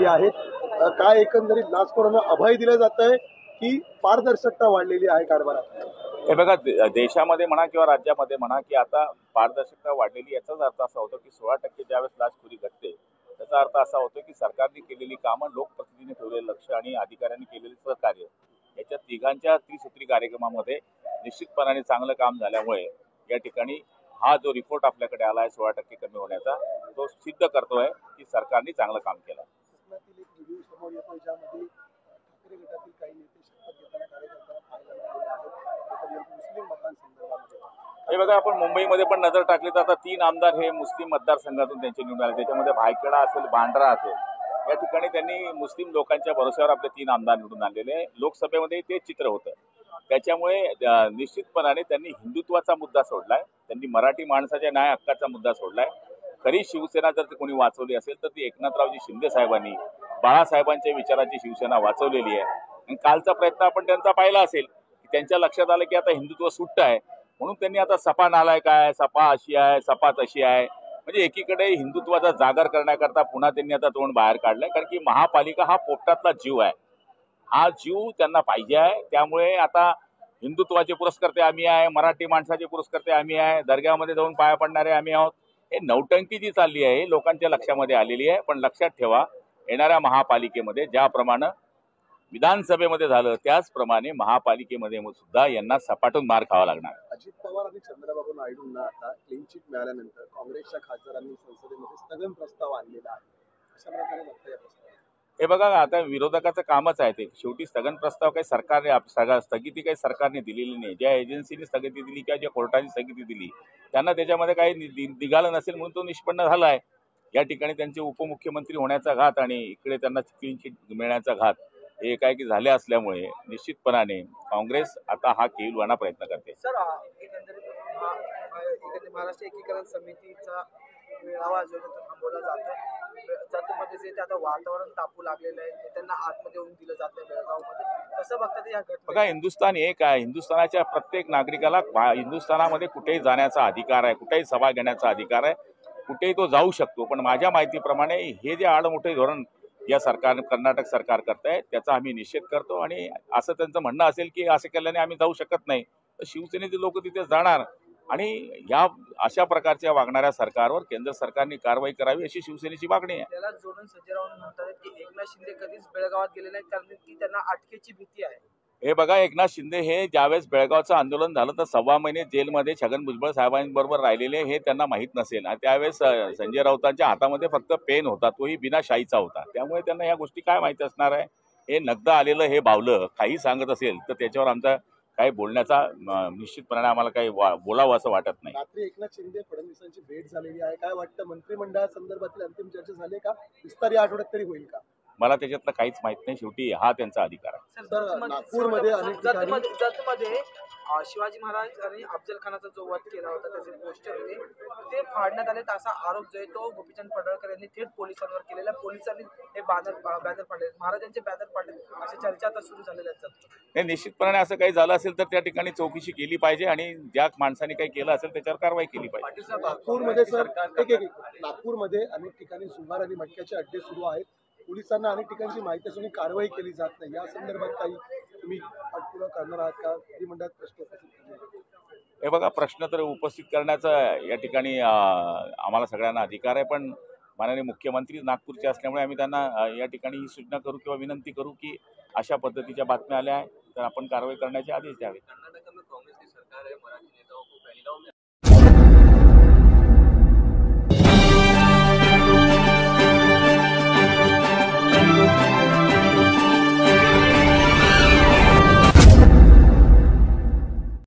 वाढलेली आहे। काय एकंदरीत लाचखोरांना अभय दिलं जात आहे की पारदर्शकता वाढलेली आहे कारभारात? हे बघा, देशामध्ये म्हणा किंवा राज्यामध्ये म्हणा की आता पारदर्शकता वाढलेली, याचाच अर्थ असा होतो की 16% ज्यावेळेस लाचखोरी घडते त्याचा अर्थ असा होतो की सरकारने केलेली कामं, लोकप्रतिनिधींनी ठेवलेलं लक्ष आणि अधिकाऱ्यांनी केलेले सहकार्य, याच्या तिघांच्या त्रिसूत्री कार्यक्रमामध्ये निश्चितपणाने चांगलं काम झाल्यामुळे या ठिकाणी हा जो रिपोर्ट आपल्याकडे आला आहे 16% कमी होण्याचा, तो सिद्ध करतोय की सरकारने चांगलं काम केलं। एक व्हिडिओ समोर येतोय ज्यामध्ये ठाकरे गटातील काही नेते शपथ घेताना कार्यकर्त्यांना पाहायला मिळालेले आहेत, मुस्लिम मतदारसंदर्भामध्ये। हे बघा, आपण मुंबईमध्ये पण नजर टाकली तर आता 3 आमदार हे मुस्लिम मतदारसंघातून त्यांचे निवडून आले। त्याच्यामध्ये भायखळा असेल, बांद्रा असेल, या ठिकाणी त्यांनी मुस्लिम लोकांच्या भरोश्यावर आपले 3 आमदार निवडून आणलेले। लोकसभेमध्ये ते चित्र होतं, त्याच्यामुळे निश्चितपणाने त्यांनी हिंदुत्वाचा मुद्दा सोडलाय, त्यांनी मराठी माणसाच्या न्याय हक्काचा मुद्दा सोडलाय। खरी शिवसेना जर कोणी वाचवली असेल तर ती एकनाथरावजी शिंदे साहेबांनी, बाळासाहेबांच्या विचाराची शिवसेना वाचवलेली आहे। आणि कालचा प्रयत्न आपण त्यांचा पाहिला असेल की त्यांच्या लक्षात आलं की आता हिंदुत्व सुट्ट आहे, म्हणून त्यांनी आता सपा नालाय काय, सपा अशी आहे, सपा तशी आहे, म्हणजे एकीकडे हिंदुत्वाचा जागर करण्याकरता पुन्हा त्यांनी आता तोंड बाहेर काढलंय। कारण की महापालिका हा पोपटातला जीव आहे, हा जीव त्यांना पाहिजे आहे। त्यामुळे आता हिंदुत्वाचे पुरस्कर्ते आम्ही आहे, मराठी माणसाचे पुरस्कर्ते आम्ही आहे, दर्ग्यामध्ये जाऊन पाया पडणारे आम्ही आहोत, हे नौटंकी जी चालली आहे लोकांच्या लक्षामध्ये आलेली आहे। पण लक्षात ठेवा, येणाऱ्या महापालिकेमध्ये ज्याप्रमाणे विधानसभेमध्ये झालं त्याचप्रमाणे महापालिकेमध्ये सुद्धा यांना सपाटून मार खावा लागणार। अजित पवार आणि चंद्रबाबू नायडूंना आता क्लीन चिट मिळाल्यानंतर काँग्रेसच्या खासदारांनी संसदेमध्ये स्थगन प्रस्ताव आणलेला आहे, अशा प्रकारे बघता या प्रस्ताव? हे बघा, आता विरोधकाचं कामच आहे ते, शेवटी स्थगन प्रस्ताव काही सरकारने स्थगिती काही सरकारने दिलेली नाही। ज्या एजन्सीने स्थगिती दिली किंवा ज्या कोर्टाने स्थगिती दिली त्यांना त्याच्यामध्ये काही निघालं नसेल म्हणून तो निष्पन्न झाला आहे। या ठिकाणी त्यांचे उपमुख्यमंत्री होण्याचा घात आणि इकडे त्यांना क्लीन चिट मिळण्याचा घात हे एकाएकी झाले असल्यामुळे निश्चितपणाने काँग्रेस आता हा केविलवाणा प्रयत्न करते। सर, एकंदरीत महाराष्ट्र एकीकरण समितीचा मेळावा जो थांबवला जातो जे आता वातावरण तापू लागलेलं आहे, त्यांना आतमध्ये येऊन दिलं जात नाही बेळगावमध्ये, कसं बघतात या घटना? बघा, हिंदुस्थान एक आहे, हिंदुस्थानाच्या प्रत्येक नागरिकाला हिंदुस्थानामध्ये कुठेही जाण्याचा अधिकार आहे, कुठेही सभा घेण्याचा अधिकार आहे, कुठेही तो जाऊ शकतो। पण माझ्या माहितीप्रमाणे हे जे आडमोठे धोरण या सरकार, कर्नाटक सरकार करताय त्याचा आम्ही निषेध करतो। आणि असं त्यांचं म्हणणं असेल की असं केल्याने आम्ही जाऊ शकत नाही, तर शिवसेनेचे लोक तिथे जाणार आणि या अशा प्रकारच्या वागणाऱ्या सरकारवर केंद्र सरकारने कारवाई करावी अशी शिवसेनेची मागणी आहे। त्याला जोडून संजय राऊत म्हणतात की एकनाथ शिंदे कधीच बेळगावात गेले नाहीत कारण की त्यांना अटकेची भीती आहे। हे बघा, एकनाथ शिंदे हे ज्यावेळेस बेळगावचं आंदोलन झालं तर 6 महिने जेलमध्ये छगन भुजबळ साहेबांबरोबर राहिलेले हे त्यांना माहीत नसेल। आणि त्यावेळेस संजय राऊतांच्या हातामध्ये फक्त पेन होता, तोही बिना शाईचा होता, त्यामुळे त्यांना या गोष्टी काय माहिती असणार आहे। हे नगद आलेलं हे बावलं काही सांगत असेल तर त्याच्यावर आमचा काही बोलण्याचा निश्चितपणाने आम्हाला काही बोलावं असं वाटत नाही। रात्री एकनाथ शिंदे फडणवीसांची भेट झालेली आहे, काय वाटतं मंत्रिमंडळासंदर्भातील अंतिम चर्चा झाली का? विस्तार या आठवड्यात तरी होईल का? मला त्याच्यातलं काहीच माहित नाही, शेवटी हा त्यांचा अधिकार आहे। नागपूरमध्ये अनेक जतमध्ये शिवाजी महाराज आणि अफजल खानाचा जो वध केला होता त्याचे पोस्टर होते ते फाडण्यात आले, असा आरोप जो आहे तो गोपीचंद पडळकर यांनी थेट पोलिसांवर केलेला। पोलिसांनी हे बॅनर फाडले, महाराजांचे बॅनर फाडले, अशी चर्चा आता सुरू झालेल्या आहेत। नाही, निश्चितपणे असं काही झालं असेल तर त्या ठिकाणी चौकशी केली पाहिजे आणि ज्या माणसाने काही केलं असेल त्याच्यावर कारवाई केली पाहिजे। नागपूरमध्ये सर नागपूरमध्ये अनेक ठिकाणी सुमार आणि मटक्याचे अड्डे सुरू आहेत, पोलिसांना अनेक ठिकाणची माहिती असूनही कारवाई केली जात नाही, या संदर्भात काही तुम्ही पाठपुरावा करणार आहात का? मंत्रिमंडळात प्रश्न उपस्थित करणार? हे बघा, प्रश्न तर उपस्थित करण्याचा या ठिकाणी आम्हाला सगळ्यांना अधिकार आहे, पण माननीय मुख्यमंत्री नागपूरचे असल्यामुळे आम्ही त्यांना या ठिकाणी ही सूचना करू किंवा विनंती करू की अशा पद्धतीच्या बातम्या आल्या आहेत तर आपण कारवाई करण्याचे आदेश द्यावे।